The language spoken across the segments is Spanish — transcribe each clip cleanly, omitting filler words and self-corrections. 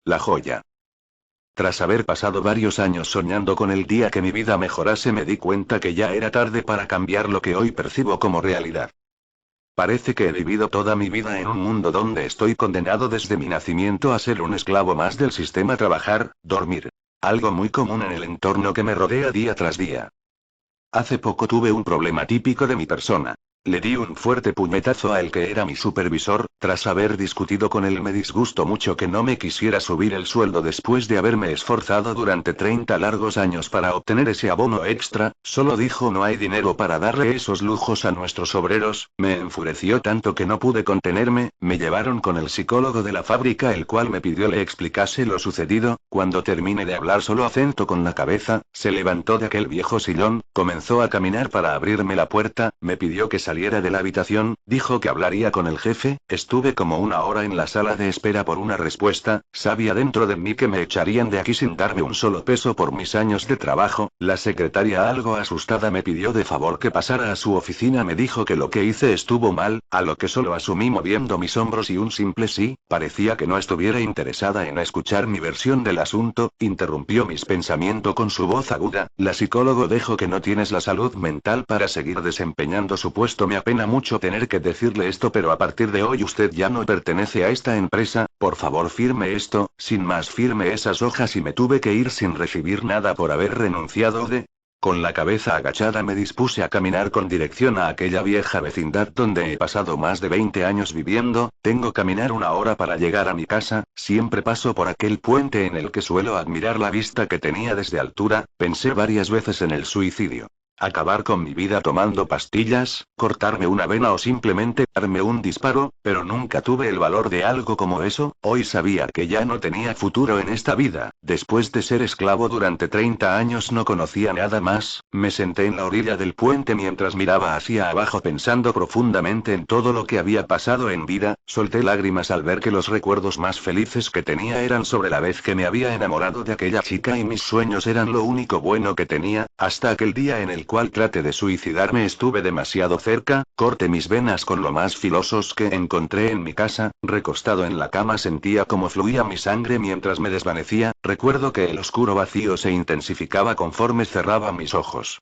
La joya. Tras haber pasado varios años soñando con el día que mi vida mejorase, me di cuenta que ya era tarde para cambiar lo que hoy percibo como realidad. Parece que he vivido toda mi vida en un mundo donde estoy condenado desde mi nacimiento a ser un esclavo más del sistema, trabajar, dormir. Algo muy común en el entorno que me rodea día tras día. Hace poco tuve un problema típico de mi persona. Le di un fuerte puñetazo a el que era mi supervisor. Tras haber discutido con él, me disgustó mucho que no me quisiera subir el sueldo después de haberme esforzado durante 30 largos años para obtener ese abono extra. Solo dijo: no hay dinero para darle esos lujos a nuestros obreros. Me enfureció tanto que no pude contenerme. Me llevaron con el psicólogo de la fábrica, el cual me pidió le explicase lo sucedido. Cuando terminé de hablar solo acento con la cabeza, se levantó de aquel viejo sillón, comenzó a caminar para abrirme la puerta, me pidió que saliera de la habitación, dijo que hablaría con el jefe. Estuve como una hora en la sala de espera por una respuesta. Sabía dentro de mí que me echarían de aquí sin darme un solo peso por mis años de trabajo. La secretaria, algo asustada, me pidió de favor que pasara a su oficina. Me dijo que lo que hice estuvo mal, a lo que solo asumí moviendo mis hombros y un simple sí. Parecía que no estuviera interesada en escuchar mi versión del asunto. Interrumpió mis pensamientos con su voz aguda: la psicólogo dijo que no tienes la salud mental para seguir desempeñando su puesto. Me apena mucho tener que decirle esto, pero a partir de hoy usted ya no pertenece a esta empresa. Por favor, firme esto. Sin más, firme esas hojas. Y me tuve que ir sin recibir nada por haber renunciado de... Con la cabeza agachada me dispuse a caminar con dirección a aquella vieja vecindad donde he pasado más de 20 años viviendo. Tengo que caminar una hora para llegar a mi casa. Siempre paso por aquel puente en el que suelo admirar la vista que tenía desde altura. Pensé varias veces en el suicidio. Acabar con mi vida tomando pastillas, cortarme una vena o simplemente darme un disparo, pero nunca tuve el valor de algo como eso. Hoy sabía que ya no tenía futuro en esta vida. Después de ser esclavo durante 30 años no conocía nada más. Me senté en la orilla del puente mientras miraba hacia abajo, pensando profundamente en todo lo que había pasado en vida. Solté lágrimas al ver que los recuerdos más felices que tenía eran sobre la vez que me había enamorado de aquella chica, y mis sueños eran lo único bueno que tenía, hasta aquel día en el cual traté de suicidarme. Estuve demasiado cerca. Corté mis venas con lo más filosos que encontré en mi casa. Recostado en la cama sentía cómo fluía mi sangre mientras me desvanecía. Recuerdo que el oscuro vacío se intensificaba conforme cerraba mis ojos.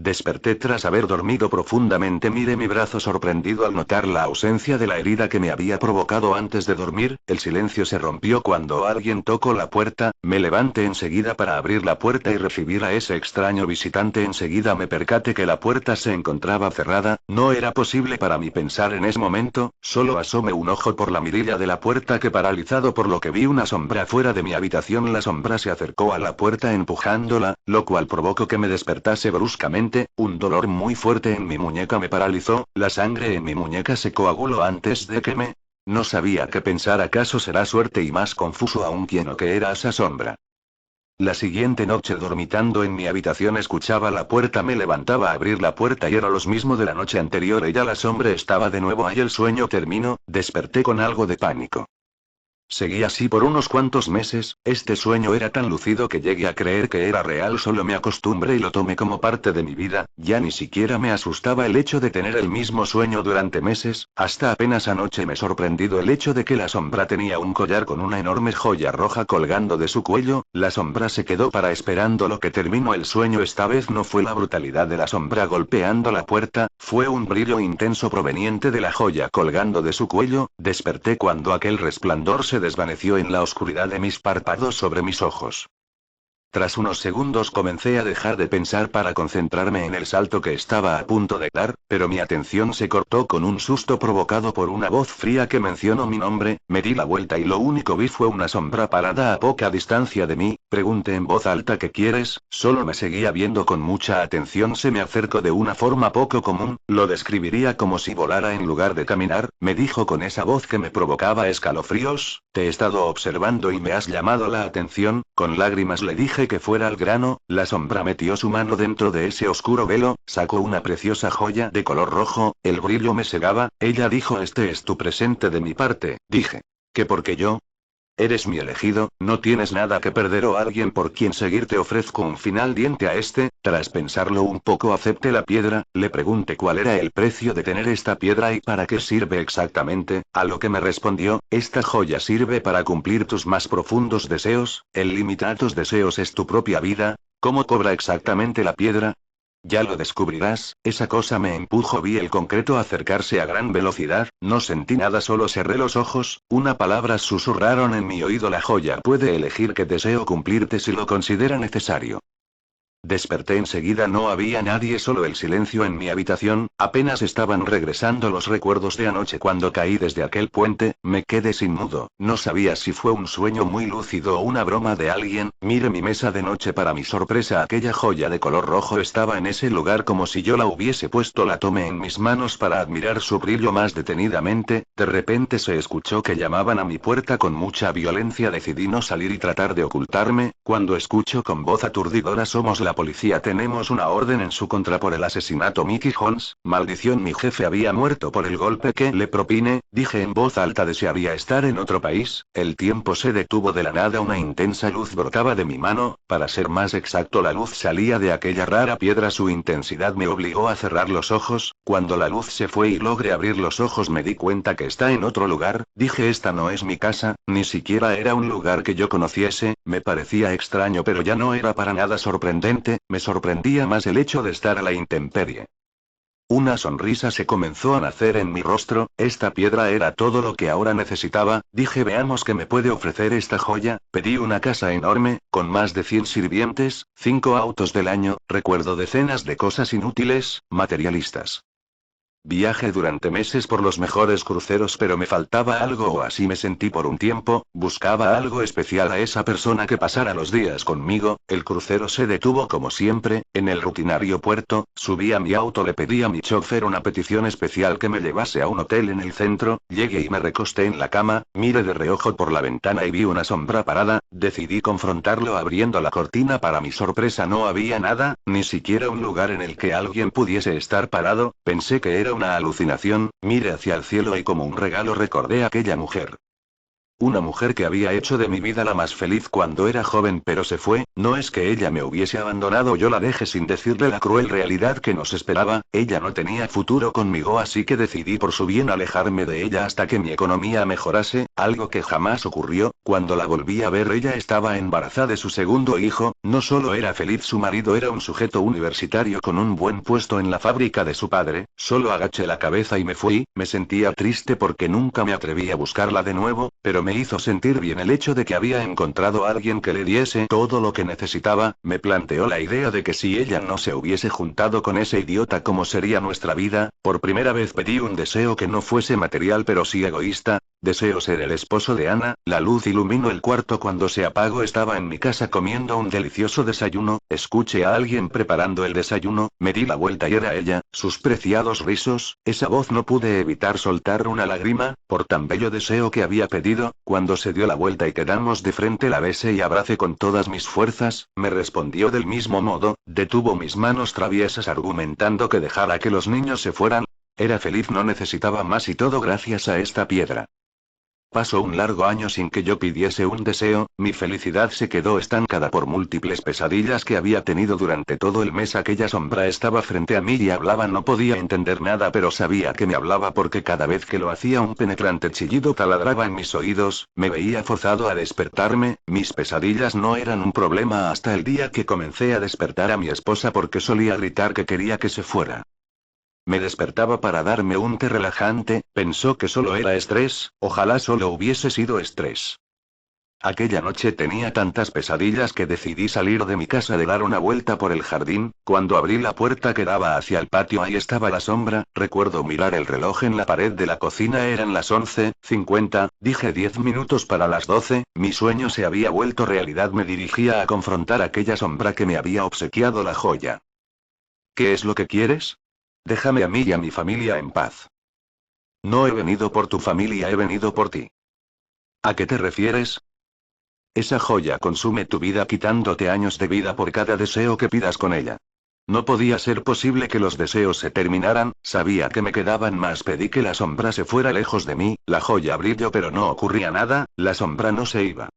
Desperté tras haber dormido profundamente. Miré mi brazo sorprendido al notar la ausencia de la herida que me había provocado antes de dormir. El silencio se rompió cuando alguien tocó la puerta. Me levanté enseguida para abrir la puerta y recibir a ese extraño visitante. Enseguida me percaté que la puerta se encontraba cerrada. No era posible para mí pensar en ese momento. Solo asomé un ojo por la mirilla de la puerta, que paralizado por lo que vi una sombra fuera de mi habitación. La sombra se acercó a la puerta empujándola, lo cual provocó que me despertase bruscamente. Un dolor muy fuerte en mi muñeca me paralizó. La sangre en mi muñeca se coaguló antes de que me... No sabía qué pensar. ¿Acaso será suerte? Y más confuso aún, ¿quién o qué era esa sombra? La siguiente noche, dormitando en mi habitación, escuchaba la puerta. Me levantaba a abrir la puerta y era lo mismo de la noche anterior. Ella, la sombra, estaba de nuevo ahí. El sueño terminó. Desperté con algo de pánico. Seguí así por unos cuantos meses. Este sueño era tan lúcido que llegué a creer que era real. Solo me acostumbré y lo tomé como parte de mi vida. Ya ni siquiera me asustaba el hecho de tener el mismo sueño durante meses, hasta apenas anoche me sorprendido el hecho de que la sombra tenía un collar con una enorme joya roja colgando de su cuello. La sombra se quedó para esperando lo que terminó el sueño. Esta vez no fue la brutalidad de la sombra golpeando la puerta, fue un brillo intenso proveniente de la joya colgando de su cuello. Desperté cuando aquel resplandor se desvaneció en la oscuridad de mis párpados sobre mis ojos. Tras unos segundos comencé a dejar de pensar para concentrarme en el salto que estaba a punto de dar, pero mi atención se cortó con un susto provocado por una voz fría que mencionó mi nombre. Me di la vuelta y lo único vi fue una sombra parada a poca distancia de mí. Pregunté en voz alta: ¿qué quieres? Solo me seguía viendo con mucha atención. Se me acercó de una forma poco común, lo describiría como si volara en lugar de caminar. Me dijo con esa voz que me provocaba escalofríos: te he estado observando y me has llamado la atención. Con lágrimas le dije que fuera al grano. La sombra metió su mano dentro de ese oscuro velo, sacó una preciosa joya de color rojo. El brillo me cegaba. Ella dijo: este es tu presente de mi parte. Dije: ¿qué? ¿Por qué yo? Eres mi elegido, no tienes nada que perder o alguien por quien seguir. Te ofrezco un final diente a este. Tras pensarlo un poco acepté la piedra, le pregunté cuál era el precio de tener esta piedra y para qué sirve exactamente, a lo que me respondió, esta joya sirve para cumplir tus más profundos deseos, el límite a tus deseos es tu propia vida. ¿Cómo cobra exactamente la piedra? Ya lo descubrirás. Esa cosa me empujó. Vi el concreto acercarse a gran velocidad, no sentí nada, solo cerré los ojos, una palabras susurraron en mi oído: la joya puede elegir qué deseo cumplirte si lo considera necesario. Desperté enseguida, no había nadie, solo el silencio en mi habitación, apenas estaban regresando los recuerdos de anoche cuando caí desde aquel puente, me quedé sin mudo, no sabía si fue un sueño muy lúcido o una broma de alguien. Miré mi mesa de noche, para mi sorpresa aquella joya de color rojo estaba en ese lugar como si yo la hubiese puesto. La tomé en mis manos para admirar su brillo más detenidamente, de repente se escuchó que llamaban a mi puerta con mucha violencia. Decidí no salir y tratar de ocultarme, cuando escucho con voz aturdidora: somos la policía, tenemos una orden en su contra por el asesinato. Mickey Holmes, maldición, mi jefe había muerto por el golpe que le propiné, dije en voz alta. Desearía estar en otro país. El tiempo se detuvo, de la nada una intensa luz brotaba de mi mano, para ser más exacto la luz salía de aquella rara piedra. Su intensidad me obligó a cerrar los ojos, cuando la luz se fue y logré abrir los ojos me di cuenta que está en otro lugar, dije esta no es mi casa, ni siquiera era un lugar que yo conociese, me parecía extraño pero ya no era para nada sorprendente, me sorprendía más el hecho de estar a la intemperie. Una sonrisa se comenzó a nacer en mi rostro, esta piedra era todo lo que ahora necesitaba, dije veamos qué me puede ofrecer esta joya. Pedí una casa enorme, con más de 100 sirvientes, 5 autos del año, recuerdo decenas de cosas inútiles, materialistas. Viajé durante meses por los mejores cruceros pero me faltaba algo, o así me sentí por un tiempo, buscaba algo especial, a esa persona que pasara los días conmigo. El crucero se detuvo como siempre, en el rutinario puerto, subí a mi auto, le pedí a mi chofer una petición especial que me llevase a un hotel en el centro, llegué y me recosté en la cama, miré de reojo por la ventana y vi una sombra parada, decidí confrontarlo abriendo la cortina. Para mi sorpresa no había nada, ni siquiera un lugar en el que alguien pudiese estar parado, pensé que era una alucinación, miré hacia el cielo y como un regalo recordé a aquella mujer. Una mujer que había hecho de mi vida la más feliz cuando era joven, pero se fue. No es que ella me hubiese abandonado, yo la dejé sin decirle la cruel realidad que nos esperaba, ella no tenía futuro conmigo, así que decidí por su bien alejarme de ella hasta que mi economía mejorase, algo que jamás ocurrió. Cuando la volví a ver ella estaba embarazada de su segundo hijo, no solo era feliz, su marido era un sujeto universitario con un buen puesto en la fábrica de su padre. Solo agaché la cabeza y me fui, me sentía triste porque nunca me atreví a buscarla de nuevo, pero me hizo sentir bien el hecho de que había encontrado a alguien que le diese todo lo que necesitaba. Me planteó la idea de que si ella no se hubiese juntado con ese idiota, ¿cómo sería nuestra vida? Por primera vez pedí un deseo que no fuese material pero sí egoísta. Deseo ser el esposo de Ana. La luz iluminó el cuarto cuando se apagó. Estaba en mi casa comiendo un delicioso desayuno, escuché a alguien preparando el desayuno, me di la vuelta y era ella, sus preciados rizos, esa voz. No pude evitar soltar una lágrima, por tan bello deseo que había pedido. Cuando se dio la vuelta y quedamos de frente la besé y abracé con todas mis fuerzas, me respondió del mismo modo, detuvo mis manos traviesas argumentando que dejara que los niños se fueran. Era feliz, no necesitaba más y todo gracias a esta piedra. Pasó un largo año sin que yo pidiese un deseo, mi felicidad se quedó estancada por múltiples pesadillas que había tenido durante todo el mes. Aquella sombra estaba frente a mí y hablaba, no podía entender nada pero sabía que me hablaba porque cada vez que lo hacía un penetrante chillido taladraba en mis oídos, me veía forzado a despertarme. Mis pesadillas no eran un problema hasta el día que comencé a despertar a mi esposa porque solía gritar que quería que se fuera. Me despertaba para darme un té relajante, pensó que solo era estrés, ojalá solo hubiese sido estrés. Aquella noche tenía tantas pesadillas que decidí salir de mi casa, de dar una vuelta por el jardín. Cuando abrí la puerta que daba hacia el patio, ahí estaba la sombra. Recuerdo mirar el reloj en la pared de la cocina, eran las 11:50, dije 10 minutos para las 12, mi sueño se había vuelto realidad, me dirigía a confrontar a aquella sombra que me había obsequiado la joya. ¿Qué es lo que quieres? Déjame a mí y a mi familia en paz. No he venido por tu familia, he venido por ti. ¿A qué te refieres? Esa joya consume tu vida, quitándote años de vida por cada deseo que pidas con ella. No podía ser posible que los deseos se terminaran, sabía que me quedaban más. Pedí que la sombra se fuera lejos de mí, la joya brilló pero no ocurría nada, la sombra no se iba.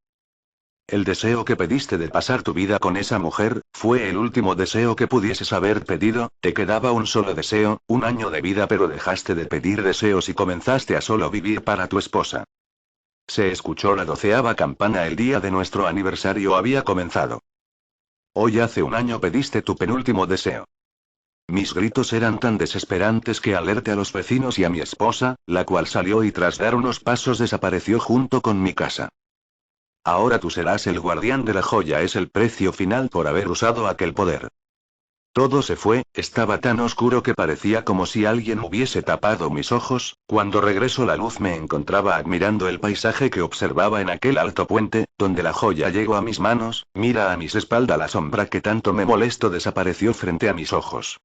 El deseo que pediste de pasar tu vida con esa mujer, fue el último deseo que pudieses haber pedido, te quedaba un solo deseo, un año de vida, pero dejaste de pedir deseos y comenzaste a solo vivir para tu esposa. Se escuchó la 12ª campana, el día de nuestro aniversario había comenzado. Hoy hace un año pediste tu penúltimo deseo. Mis gritos eran tan desesperantes que alerté a los vecinos y a mi esposa, la cual salió y tras dar unos pasos desapareció junto con mi casa. Ahora tú serás el guardián de la joya, es el precio final por haber usado aquel poder. Todo se fue, estaba tan oscuro que parecía como si alguien hubiese tapado mis ojos. Cuando regresó la luz me encontraba admirando el paisaje que observaba en aquel alto puente, donde la joya llegó a mis manos. Mira a mis espaldas, la sombra que tanto me molestó desapareció frente a mis ojos.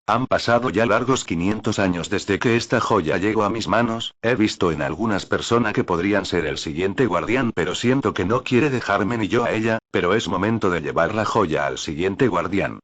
Han pasado ya largos 500 años desde que esta joya llegó a mis manos, he visto en algunas personas que podrían ser el siguiente guardián, pero siento que no quiere dejarme ni yo a ella, pero es momento de llevar la joya al siguiente guardián.